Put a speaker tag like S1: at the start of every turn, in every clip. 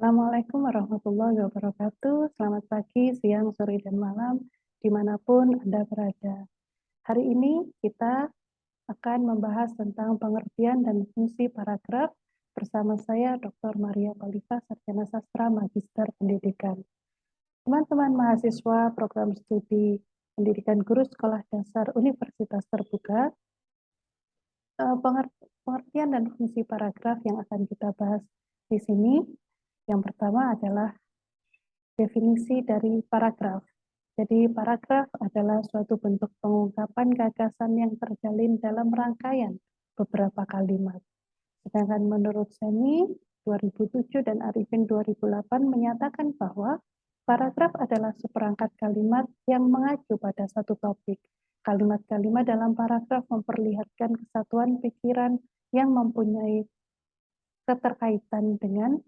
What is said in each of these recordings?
S1: Assalamualaikum warahmatullahi wabarakatuh. Selamat pagi, siang, sore, dan malam, dimanapun Anda berada. Hari ini kita akan membahas tentang pengertian dan fungsi paragraf bersama saya, Dr. Maria Khalifa, Sarjana Sastra Magister Pendidikan. Teman-teman mahasiswa program studi Pendidikan Guru Sekolah Dasar Universitas Terbuka, pengertian dan fungsi paragraf yang akan kita bahas di sini. Yang pertama adalah definisi dari paragraf. Jadi paragraf adalah suatu bentuk pengungkapan gagasan yang terjalin dalam rangkaian beberapa kalimat. Sedangkan menurut Semi 2007 dan Arifin 2008 menyatakan bahwa paragraf adalah seperangkat kalimat yang mengacu pada satu topik. Kalimat-kalimat dalam paragraf memperlihatkan kesatuan pikiran yang mempunyai keterkaitan dengan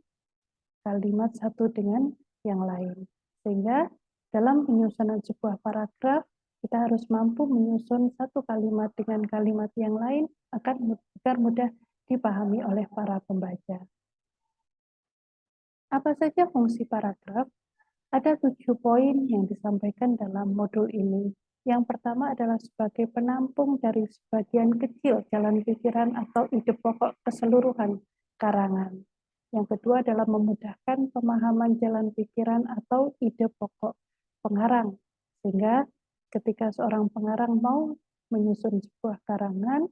S1: kalimat satu dengan yang lain. Sehingga dalam penyusunan sebuah paragraf, kita harus mampu menyusun satu kalimat dengan kalimat yang lain agar mudah dipahami oleh para pembaca. Apa saja fungsi paragraf? Ada 7 poin yang disampaikan dalam modul ini. Yang pertama adalah sebagai penampung dari sebagian kecil jalan pikiran atau ide pokok keseluruhan karangan. Yang kedua adalah memudahkan pemahaman jalan pikiran atau ide pokok pengarang. Sehingga ketika seorang pengarang mau menyusun sebuah karangan,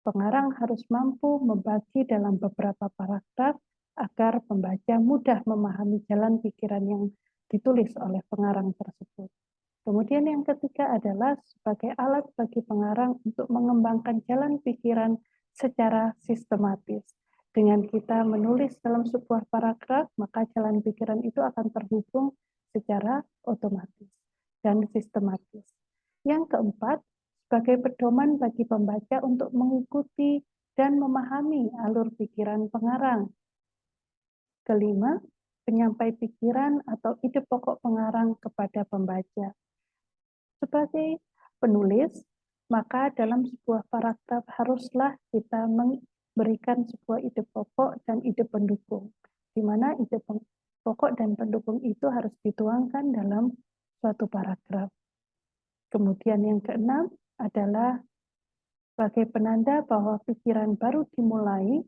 S1: pengarang harus mampu membagi dalam beberapa paragraf agar pembaca mudah memahami jalan pikiran yang ditulis oleh pengarang tersebut. Kemudian yang ketiga adalah sebagai alat bagi pengarang untuk mengembangkan jalan pikiran secara sistematis. Dengan kita menulis dalam sebuah paragraf, maka jalan pikiran itu akan terhubung secara otomatis dan sistematis. Yang keempat, sebagai pedoman bagi pembaca untuk mengikuti dan memahami alur pikiran pengarang. Kelima, penyampai pikiran atau ide pokok pengarang kepada pembaca. Sebagai penulis, maka dalam sebuah paragraf haruslah kita memberikan sebuah ide pokok dan ide pendukung, di mana ide pokok dan pendukung itu harus dituangkan dalam suatu paragraf. Kemudian yang keenam adalah sebagai penanda bahwa pikiran baru dimulai.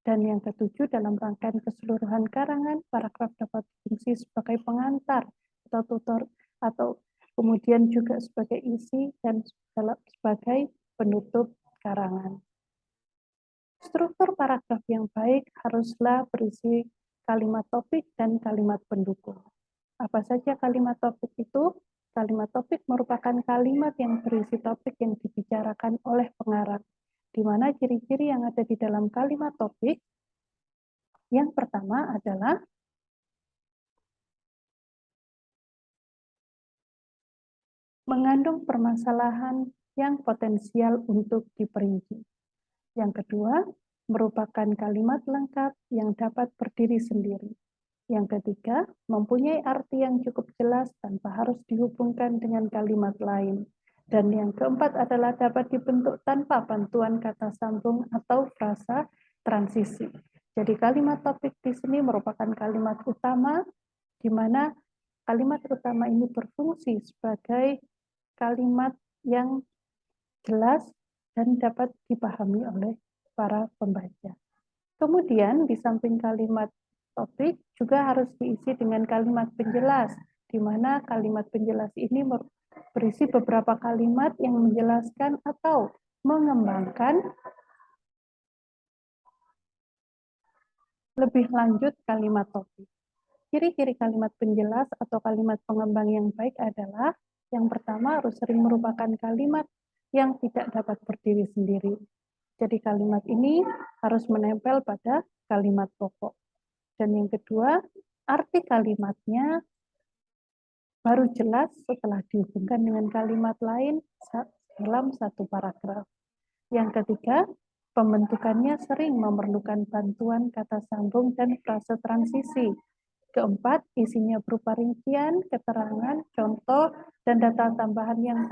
S1: Dan yang ketujuh, dalam rangkaian keseluruhan karangan, paragraf dapat berfungsi sebagai pengantar atau tutor, atau kemudian juga sebagai isi dan sebagai penutup karangan. Struktur paragraf yang baik haruslah berisi kalimat topik dan kalimat pendukung. Apa saja kalimat topik itu? Kalimat topik merupakan kalimat yang berisi topik yang dibicarakan oleh pengarang. Di mana ciri-ciri yang ada di dalam kalimat topik? Yang pertama adalah mengandung permasalahan yang potensial untuk diperinci. Yang kedua, merupakan kalimat lengkap yang dapat berdiri sendiri. Yang ketiga, mempunyai arti yang cukup jelas tanpa harus dihubungkan dengan kalimat lain. Dan yang keempat adalah dapat dibentuk tanpa bantuan kata sambung atau frasa transisi. Jadi kalimat topik di sini merupakan kalimat utama, di mana kalimat utama ini berfungsi sebagai kalimat yang jelas dan dapat dipahami oleh para pembaca. Kemudian di samping kalimat topik juga harus diisi dengan kalimat penjelas, di mana kalimat penjelas ini berisi beberapa kalimat yang menjelaskan atau mengembangkan lebih lanjut kalimat topik. Ciri-ciri kalimat penjelas atau kalimat pengembang yang baik adalah yang pertama harus sering merupakan kalimat yang tidak dapat berdiri sendiri. Jadi kalimat ini harus menempel pada kalimat pokok. Dan yang kedua, arti kalimatnya baru jelas setelah dihubungkan dengan kalimat lain dalam satu paragraf. Yang ketiga, pembentukannya sering memerlukan bantuan kata sambung dan frase transisi. Keempat, isinya berupa rincian, keterangan, contoh, dan data tambahan yang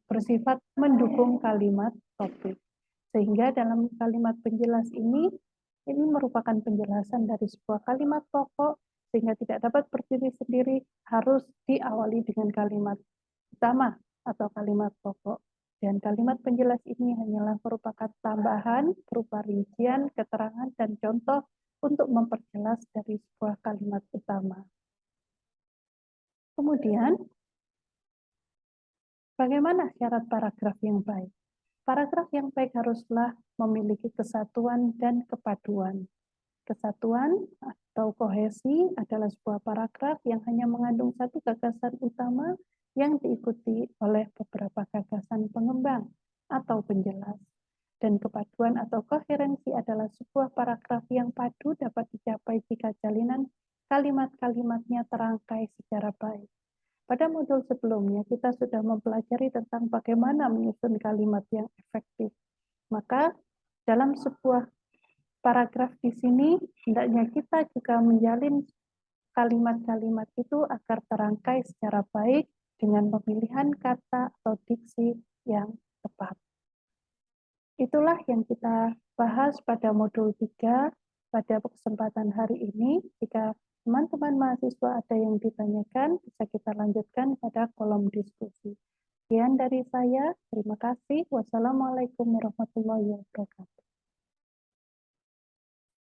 S1: bersifat mendukung kalimat topik. Sehingga dalam kalimat penjelas ini Ini merupakan penjelasan dari sebuah kalimat pokok sehingga tidak dapat berdiri sendiri, harus diawali dengan kalimat utama atau kalimat pokok. Dan kalimat penjelas ini hanyalah merupakan tambahan berupa rincian, keterangan, dan contoh untuk memperjelas dari sebuah kalimat utama. Kemudian, bagaimana syarat paragraf yang baik? Paragraf yang baik haruslah memiliki kesatuan dan kepaduan. Kesatuan atau kohesi adalah sebuah paragraf yang hanya mengandung satu gagasan utama yang diikuti oleh beberapa gagasan pengembang atau penjelas. Dan kepaduan atau koherensi adalah sebuah paragraf yang padu dapat dicapai jika jalinan kalimat-kalimatnya terangkai secara baik. Pada modul sebelumnya, kita sudah mempelajari tentang bagaimana menyusun kalimat yang efektif. Maka, dalam sebuah paragraf di sini, hendaknya kita juga menjalin kalimat-kalimat itu agar terangkai secara baik dengan pemilihan kata atau diksi yang tepat. Itulah yang kita bahas pada modul 3 pada kesempatan hari ini. Jika teman-teman mahasiswa ada yang ditanyakan, bisa kita lanjutkan pada kolom diskusi. Sekian dari saya, terima kasih. Wassalamualaikum warahmatullahi wabarakatuh.